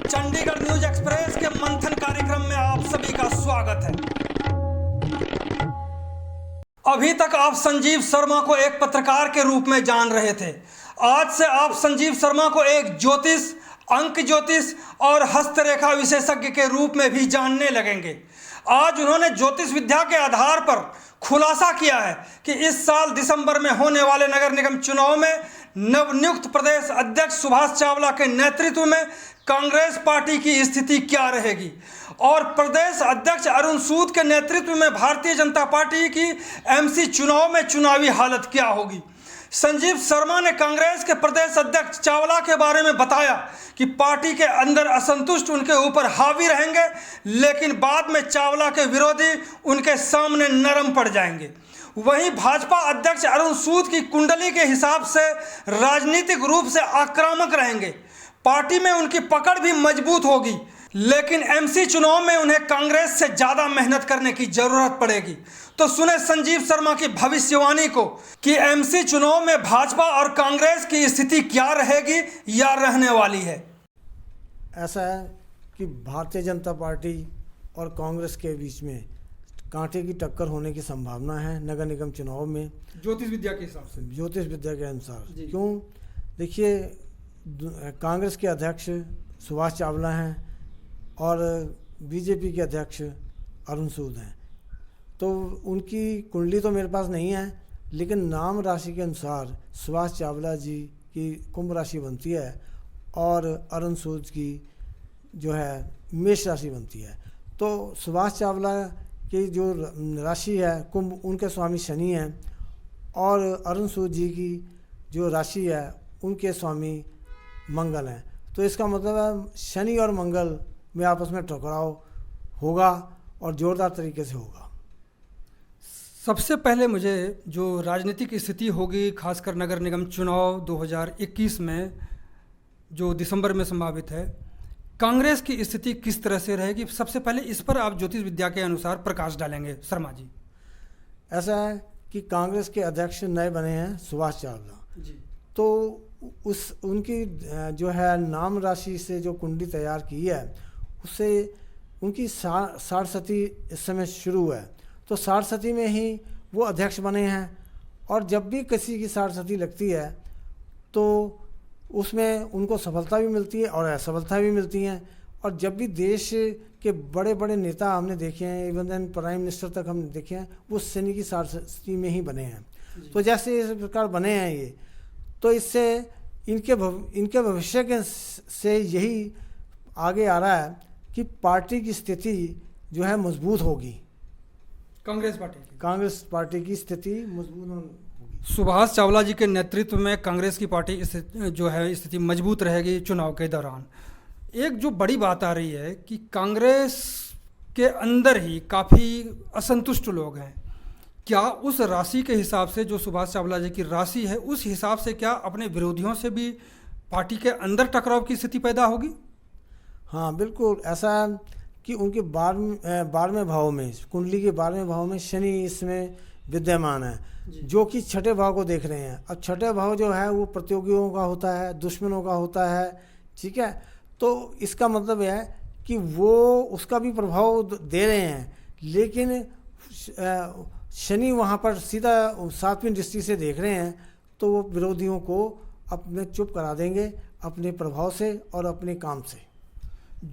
Chandigarh news express के मंथन कार्यक्रम में आप सभी का स्वागत है। अभी तक आप संजीव शर्मा को एक पत्रकार के रूप में जान रहे थे। आज से आप संजीव शर्मा को एक ज्योतिष, अंक ज्योतिष और हस्तरेखा विशेषज्ञ के रूप में भी जानने लगेंगे। आज उन्होंने ज्योतिष विद्या के आधार पर खुलासा किया है कि इस साल दिसंबर में होने वाले नगर निगम चुनाव में नवनियुक्त प्रदेश अध्यक्ष सुभाष चावला के नेतृत्व में कांग्रेस पार्टी की स्थिति क्या रहेगी और प्रदेश अध्यक्ष अरुण सूद के नेतृत्व में भारतीय जनता पार्टी की एमसी चुनाव में चुनावी हालत क्या होगी। संजीव शर्मा ने कांग्रेस के प्रदेश अध्यक्ष चावला के बारे में बताया कि पार्टी के अंदर असंतुष्ट उनके ऊपर हावी रहेंगे, लेकिन बाद में चावला के विरोधी उनके सामने नरम पड़ जाएंगे। वहीं भाजपा अध्यक्ष अरुण सूद की कुंडली के हिसाब से राजनीतिक रूप से आक्रामक रहेंगे। पार्टी में उनकी पकड़ भी मजबूत होगी, लेकिन एमसी चुनाव में उन्हें कांग्रेस से ज्यादा मेहनत करने की जरूरत पड़ेगी। तो सुने संजीव शर्मा की भविष्यवाणी को कि एमसी चुनाव में भाजपा और कांग्रेस की स्थिति क्या रहेगी या रहने वाली है। ऐसा है कि भारतीय जनता पार्टी और कांग्रेस के बीच में कांटे की टक्कर होने की संभावना है नगर निगम चुनाव में, ज्योतिष विद्या के हिसाब से, ज्योतिष विद्या के अनुसार। क्यों? देखिए, कांग्रेस के अध्यक्ष सुभाष चावला हैं और बीजेपी के अध्यक्ष अरुण सूद हैं। तो उनकी कुंडली तो मेरे पास नहीं है, लेकिन नाम राशि के अनुसार सुभाष चावला जी की कुंभ राशि बनती है और अरुण सूद की जो है मेष राशि बनती है। तो सुभाष चावला की जो राशि है कुंभ, उनके स्वामी शनि हैं और अरुण सूद जी की जो राशि है उनके स्वामी मंगल हैं। तो इसका मतलब है शनि और मंगल में आपस में टकराव होगा और ज़ोरदार तरीके से होगा। सबसे पहले मुझे जो राजनीतिक स्थिति होगी, खासकर नगर निगम चुनाव 2021 में जो दिसंबर में संभावित है, कांग्रेस की स्थिति किस तरह से रहेगी, सबसे पहले इस पर आप ज्योतिष विद्या के अनुसार प्रकाश डालेंगे शर्मा जी। ऐसा है कि कांग्रेस के अध्यक्ष नए बने हैं सुभाष चावला जी। तो उनकी जो है नाम राशि से जो कुंडली तैयार की है उससे उनकी सारस्वती इस समय शुरू है। तो सारस्वती में ही वो अध्यक्ष बने हैं और जब भी किसी की सारस्वती लगती है तो उसमें उनको सफलता भी मिलती है और असफलता भी मिलती हैं। और जब भी देश के बड़े बड़े नेता हमने देखे हैं, इवन देन प्राइम मिनिस्टर तक हमने देखे हैं, वो शनि की सारस्वती में ही बने हैं। तो जैसे इस प्रकार बने हैं ये, तो इससे इनके भविष्य के से यही आगे आ रहा है कि पार्टी की स्थिति जो है मजबूत होगी। कांग्रेस पार्टी की स्थिति मजबूत होगी। सुभाष चावला जी के नेतृत्व में कांग्रेस की पार्टी जो है स्थिति मजबूत रहेगी चुनाव के दौरान। एक जो बड़ी बात आ रही है कि कांग्रेस के अंदर ही काफ़ी असंतुष्ट लोग हैं। क्या उस राशि के हिसाब से जो सुभाष चावला जी की राशि है, उस हिसाब से क्या अपने विरोधियों से भी पार्टी के अंदर टकराव की स्थिति पैदा होगी? हाँ, बिल्कुल ऐसा है कि उनके 12वें भाव में, कुंडली के 12वें भाव में शनि इसमें विद्यमान है, जो कि छठे भाव को देख रहे हैं। अब छठे भाव जो है वो प्रतियोगियों का होता है, दुश्मनों का होता है, ठीक है। तो इसका मतलब है कि वो उसका भी प्रभाव दे रहे हैं, लेकिन शनि वहाँ पर सीधा 7वीं दृष्टि से देख रहे हैं, तो वो विरोधियों को अपने चुप करा देंगे अपने प्रभाव से और अपने काम से।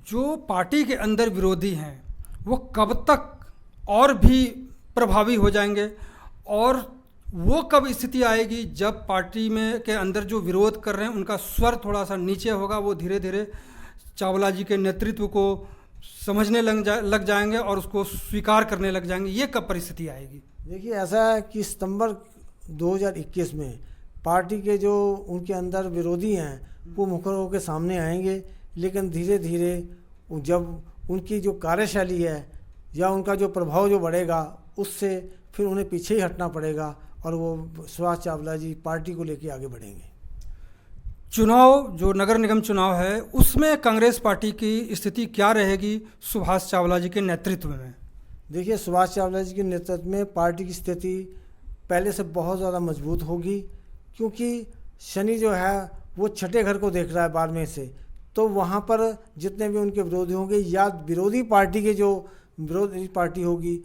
जो पार्टी के अंदर विरोधी हैं वो कब तक और भी प्रभावी हो जाएंगे और वो कब स्थिति आएगी जब पार्टी में के अंदर जो विरोध कर रहे हैं उनका स्वर थोड़ा सा नीचे होगा, वो धीरे धीरे चावला जी के नेतृत्व को समझने लग जाएंगे और उसको स्वीकार करने लग जाएंगे? ये कब परिस्थिति आएगी? देखिए, ऐसा है कि सितंबर 2021 में पार्टी के जो उनके अंदर विरोधी हैं वो मुखर होकर सामने आएंगे, लेकिन धीरे धीरे जब उनकी जो कार्यशैली है या उनका जो प्रभाव जो बढ़ेगा उससे फिर उन्हें पीछे ही हटना पड़ेगा और वो सुभाष चावला जी पार्टी को लेकर आगे बढ़ेंगे। चुनाव जो नगर निगम चुनाव है उसमें कांग्रेस पार्टी की स्थिति क्या रहेगी सुभाष चावला जी के नेतृत्व में? देखिए, सुभाष चावला जी के नेतृत्व में पार्टी की स्थिति पहले से बहुत ज़्यादा मजबूत होगी, क्योंकि शनि जो है वो छठे घर को देख रहा है 12वें से। तो वहाँ पर जितने भी उनके विरोधी होंगे या विरोधी पार्टी के जो विरोधी पार्टी होगी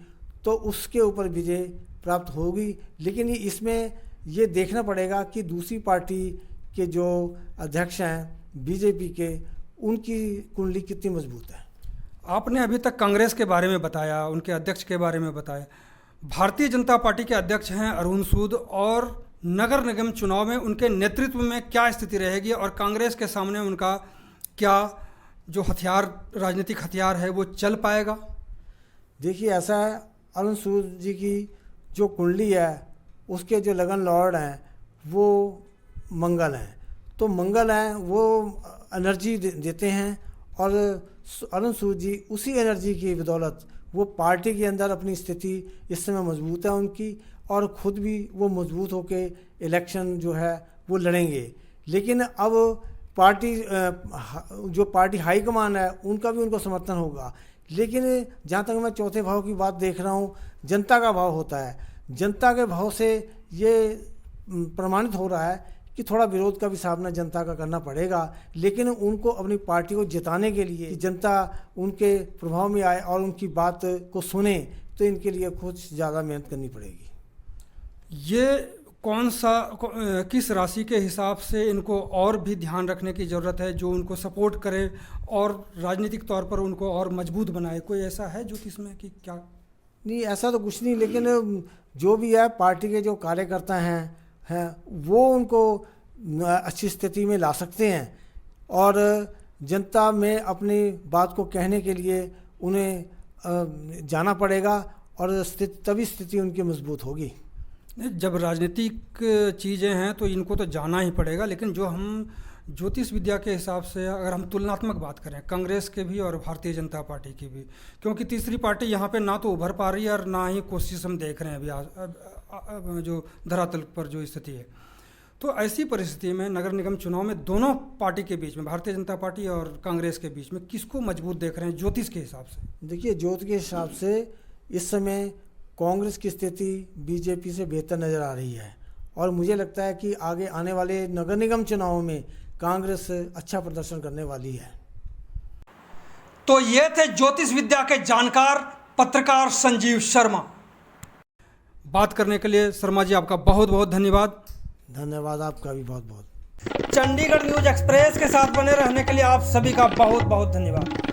तो उसके ऊपर विजय प्राप्त होगी। लेकिन इसमें ये देखना पड़ेगा कि दूसरी पार्टी के जो अध्यक्ष हैं बीजेपी के, उनकी कुंडली कितनी मजबूत है। आपने अभी तक कांग्रेस के बारे में बताया, उनके अध्यक्ष के बारे में बताया। भारतीय जनता पार्टी के अध्यक्ष हैं अरुण सूद, और नगर निगम चुनाव में उनके नेतृत्व में क्या स्थिति रहेगी और कांग्रेस के सामने उनका क्या जो हथियार, राजनीतिक हथियार है, वो चल पाएगा? देखिए ऐसा है, अरुण सूद जी की जो कुंडली है उसके जो लगन लॉर्ड हैं वो मंगल हैं। तो मंगल हैं वो एनर्जी देते हैं, और अरुण सूद जी उसी एनर्जी की बदौलत वो पार्टी के अंदर अपनी स्थिति इस समय मजबूत है उनकी, और ख़ुद भी वो मजबूत होके इलेक्शन जो है वो लड़ेंगे। लेकिन अब पार्टी जो पार्टी हाईकमान है उनका भी उनको समर्थन होगा। लेकिन जहाँ तक मैं चौथे भाव की बात देख रहा हूँ, जनता का भाव होता है। जनता के भाव से ये प्रमाणित हो रहा है कि थोड़ा विरोध का भी सामना जनता का करना पड़ेगा, लेकिन उनको अपनी पार्टी को जिताने के लिए जनता उनके प्रभाव में आए और उनकी बात को सुने, तो इनके लिए कुछ ज़्यादा मेहनत करनी पड़ेगी। ये किस राशि के हिसाब से इनको और भी ध्यान रखने की ज़रूरत है जो उनको सपोर्ट करे और राजनीतिक तौर पर उनको और मजबूत बनाए? कोई ऐसा है ज्योतिष में कि क्या? नहीं, ऐसा तो कुछ नहीं, लेकिन जो भी है पार्टी के जो कार्यकर्ता हैं वो उनको अच्छी स्थिति में ला सकते हैं, और जनता में अपनी बात को कहने के लिए उन्हें जाना पड़ेगा, और तभी स्थिति उनकी मजबूत होगी। जब राजनीतिक चीज़ें हैं तो इनको तो जाना ही पड़ेगा, लेकिन जो हम ज्योतिष विद्या के हिसाब से अगर हम तुलनात्मक बात करें कांग्रेस के भी और भारतीय जनता पार्टी की भी, क्योंकि तीसरी पार्टी यहाँ पे ना तो उभर पा रही है और ना ही कोशिश हम देख रहे हैं अभी जो धरातल पर जो स्थिति है, तो ऐसी परिस्थिति में नगर निगम चुनाव में दोनों पार्टी के बीच में, भारतीय जनता पार्टी और कांग्रेस के बीच में, किसको मजबूत देख रहे हैं ज्योतिष के हिसाब से? देखिए, ज्योतिष के हिसाब से इस समय कांग्रेस की स्थिति बीजेपी से बेहतर नज़र आ रही है, और मुझे लगता है कि आगे आने वाले नगर निगम चुनावों में कांग्रेस अच्छा प्रदर्शन करने वाली है। तो ये थे ज्योतिष विद्या के जानकार पत्रकार संजीव शर्मा। बात करने के लिए शर्मा जी आपका बहुत बहुत धन्यवाद। धन्यवाद, आपका भी बहुत बहुत। चंडीगढ़ न्यूज एक्सप्रेस के साथ बने रहने के लिए आप सभी का बहुत बहुत धन्यवाद।